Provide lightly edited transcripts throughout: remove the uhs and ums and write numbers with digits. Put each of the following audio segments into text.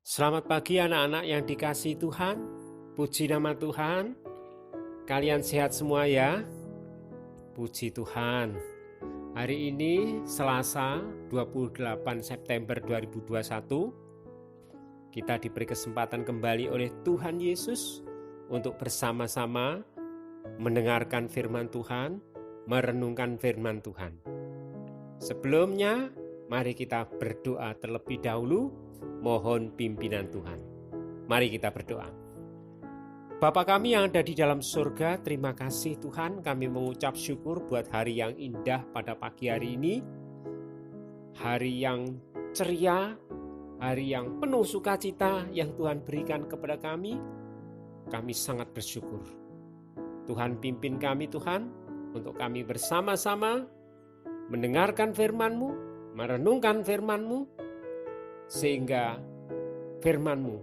Selamat pagi anak-anak yang dikasihi Tuhan. Puji nama Tuhan. Kalian sehat semua ya? Puji Tuhan. Hari ini Selasa 28 September 2021. Kita diberi kesempatan kembali oleh Tuhan Yesus untuk bersama-sama mendengarkan firman Tuhan, merenungkan firman Tuhan. Sebelumnya, mari kita berdoa terlebih dahulu, mohon pimpinan Tuhan. Mari kita berdoa. Bapa kami yang ada di dalam surga, terima kasih Tuhan, kami mengucap syukur buat hari yang indah pada pagi hari ini. Hari yang ceria, hari yang penuh sukacita yang Tuhan berikan kepada kami. Kami sangat bersyukur. Tuhan pimpin kami Tuhan, untuk kami bersama-sama mendengarkan firman-Mu, merenungkan firman-Mu, sehingga firman-Mu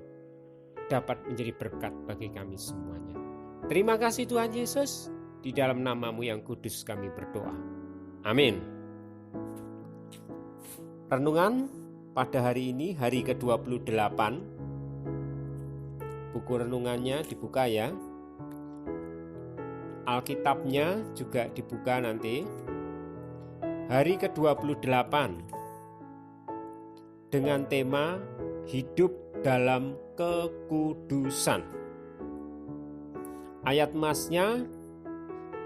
dapat menjadi berkat bagi kami semuanya. Terima kasih Tuhan Yesus, di dalam nama-Mu yang kudus kami berdoa. Amin. Renungan pada hari ini, hari ke-28. Buku renungannya dibuka ya. Alkitabnya juga dibuka nanti. Hari ke-28 dengan tema hidup dalam kekudusan. Ayat masnya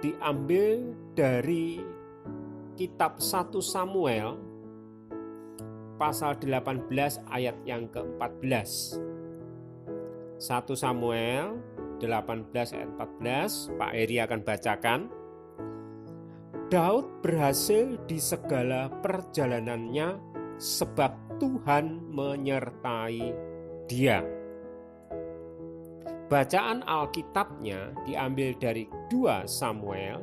diambil dari kitab 1 Samuel pasal 18 ayat yang ke-14. 1 Samuel 18 ayat 14, Pak Eri akan bacakan. Daud berhasil di segala perjalanannya sebab Tuhan menyertai dia. Bacaan Alkitabnya diambil dari 2 Samuel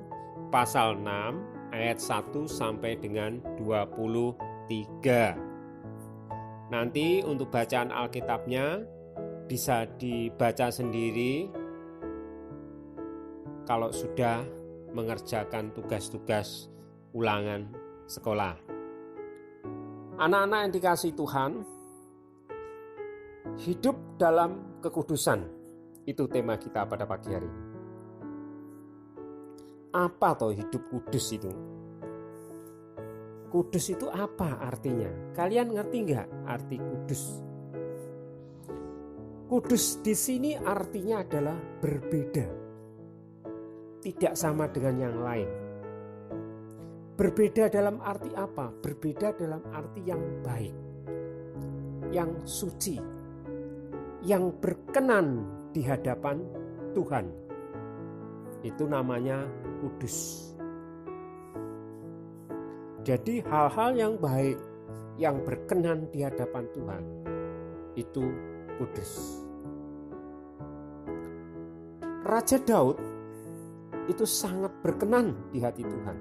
pasal 6 ayat 1 sampai dengan 23. Nanti untuk bacaan Alkitabnya bisa dibaca sendiri kalau sudah mengerjakan tugas-tugas ulangan sekolah. Anak-anak yang dikasihi Tuhan, hidup dalam kekudusan, itu tema kita pada pagi hari ini. Apa toh hidup kudus itu? Kudus itu apa artinya? Kalian ngerti nggak arti kudus? Kudus di sini artinya adalah berbeda. Tidak sama dengan yang lain. Berbeda dalam arti apa? Berbeda dalam arti yang baik, yang suci, yang berkenan di hadapan Tuhan. Itu namanya kudus. Jadi hal-hal yang baik, yang berkenan di hadapan Tuhan, itu kudus. Raja Daud itu sangat berkenan di hati Tuhan,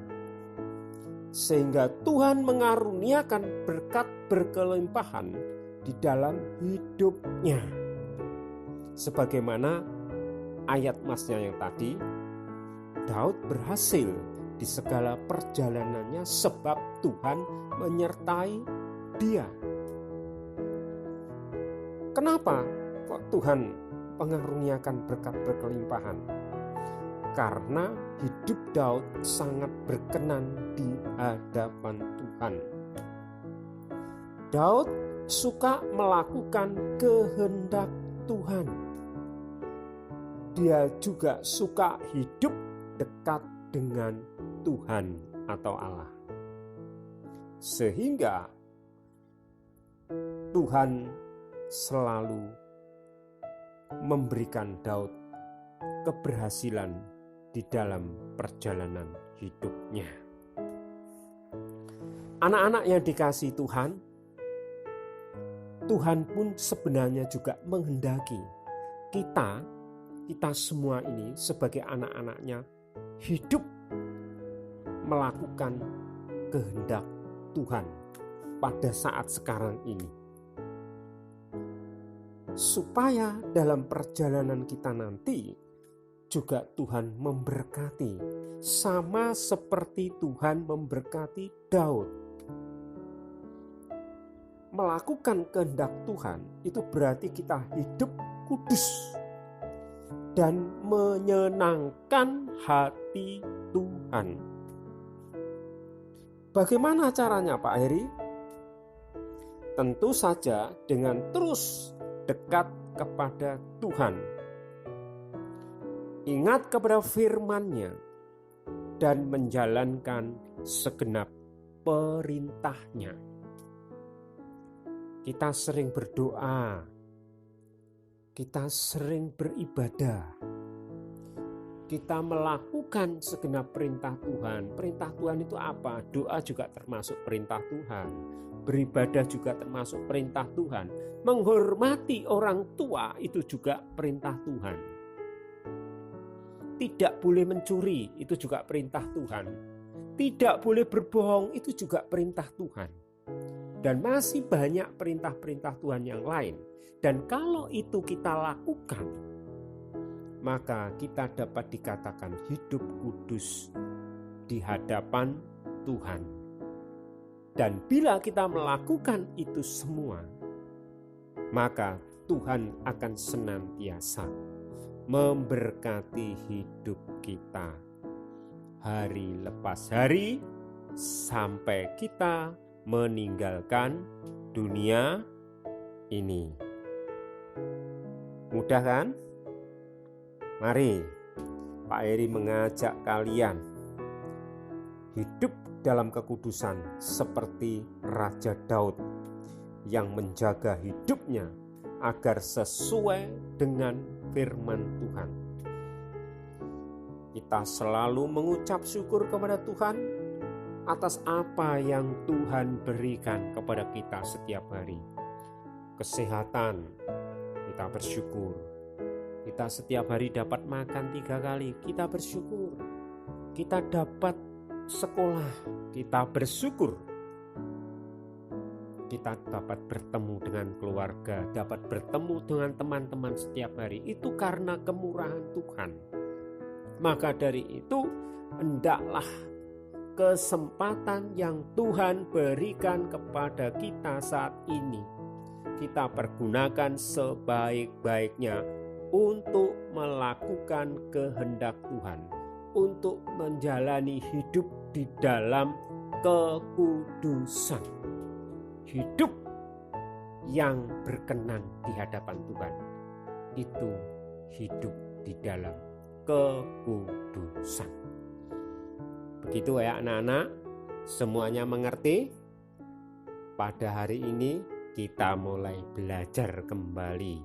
sehingga Tuhan mengaruniakan berkat berkelimpahan di dalam hidupnya. Sebagaimana ayat masnya yang tadi, Daud berhasil di segala perjalanannya sebab Tuhan menyertai dia. Kenapa kok Tuhan mengaruniakan berkat berkelimpahan? Karena hidup Daud sangat berkenan di hadapan Tuhan. Daud suka melakukan kehendak Tuhan. Dia juga suka hidup dekat dengan Tuhan atau Allah. Sehingga Tuhan selalu memberikan Daud keberhasilan di dalam perjalanan hidupnya. Anak-anak yang dikasihi Tuhan, Tuhan pun sebenarnya juga menghendaki kita semua ini sebagai anak-anaknya hidup melakukan kehendak Tuhan pada saat sekarang ini. Supaya dalam perjalanan kita nanti juga Tuhan memberkati, sama seperti Tuhan memberkati Daud. melakukan kehendak Tuhan, itu berarti kita hidup kudus dan menyenangkan hati Tuhan. Bagaimana caranya Pak Heri? Tentu saja dengan terus dekat kepada Tuhan. Ingat kepada firman-Nya dan menjalankan segenap perintah-Nya. Kita sering berdoa, kita sering beribadah, kita melakukan segenap perintah Tuhan. Perintah Tuhan itu apa? Doa juga termasuk perintah Tuhan. Beribadah juga termasuk perintah Tuhan. Menghormati orang tua itu juga perintah Tuhan. Tidak boleh mencuri, itu juga perintah Tuhan. Tidak boleh berbohong, itu juga perintah Tuhan. Dan masih banyak perintah-perintah Tuhan yang lain. Dan kalau itu kita lakukan, maka kita dapat dikatakan hidup kudus di hadapan Tuhan. Dan bila kita melakukan itu semua, maka Tuhan akan senantiasa memberkati hidup kita hari lepas hari sampai kita meninggalkan dunia ini. Mudah kan? Mari Pak Heri mengajak kalian hidup dalam kekudusan seperti Raja Daud yang menjaga hidupnya agar sesuai dengan firman Tuhan. Kita selalu mengucap syukur kepada Tuhan atas apa yang Tuhan berikan kepada kita setiap hari. Kesehatan, kita bersyukur. Kita setiap hari dapat makan 3 kali, kita bersyukur. Kita dapat sekolah, kita bersyukur. Kita dapat bertemu dengan keluarga, dapat bertemu dengan teman-teman setiap hari. Itu karena kemurahan Tuhan. Maka dari itu, hendaklah kesempatan yang Tuhan berikan kepada kita saat ini, kita pergunakan sebaik-baiknya untuk melakukan kehendak Tuhan, untuk menjalani hidup di dalam kekudusan. Hidup yang berkenan di hadapan Tuhan, itu hidup di dalam kekudusan. Begitu ya anak-anak, semuanya mengerti? Pada hari ini kita mulai belajar kembali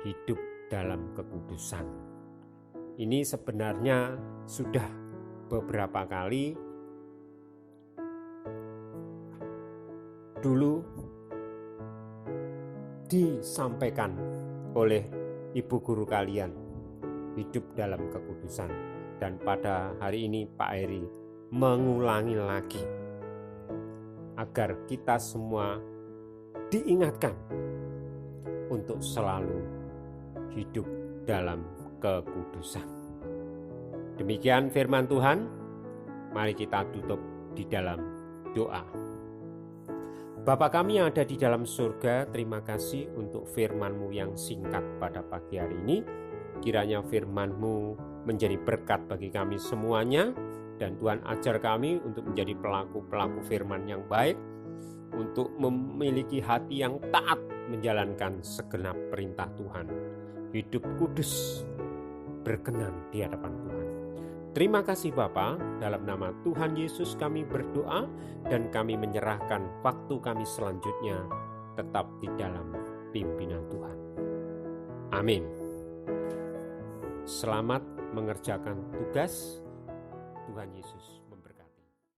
hidup dalam kekudusan. Ini sebenarnya sudah beberapa kali dulu disampaikan oleh ibu guru kalian, hidup dalam kekudusan. Dan pada hari ini Pak Heri mengulangi lagi agar kita semua diingatkan untuk selalu hidup dalam kekudusan. Demikian firman Tuhan. Mari kita tutup di dalam doa. Bapa kami yang ada di dalam surga, terima kasih untuk firman-Mu yang singkat pada pagi hari ini. Kiranya firman-Mu menjadi berkat bagi kami semuanya, dan Tuhan ajar kami untuk menjadi pelaku-pelaku firman yang baik, untuk memiliki hati yang taat menjalankan segenap perintah Tuhan. Hidup kudus, berkenan di hadapan Tuhan. Terima kasih Bapa, dalam nama Tuhan Yesus kami berdoa, dan kami menyerahkan waktu kami selanjutnya tetap di dalam pimpinan Tuhan. Amin. Selamat mengerjakan tugas. Tuhan Yesus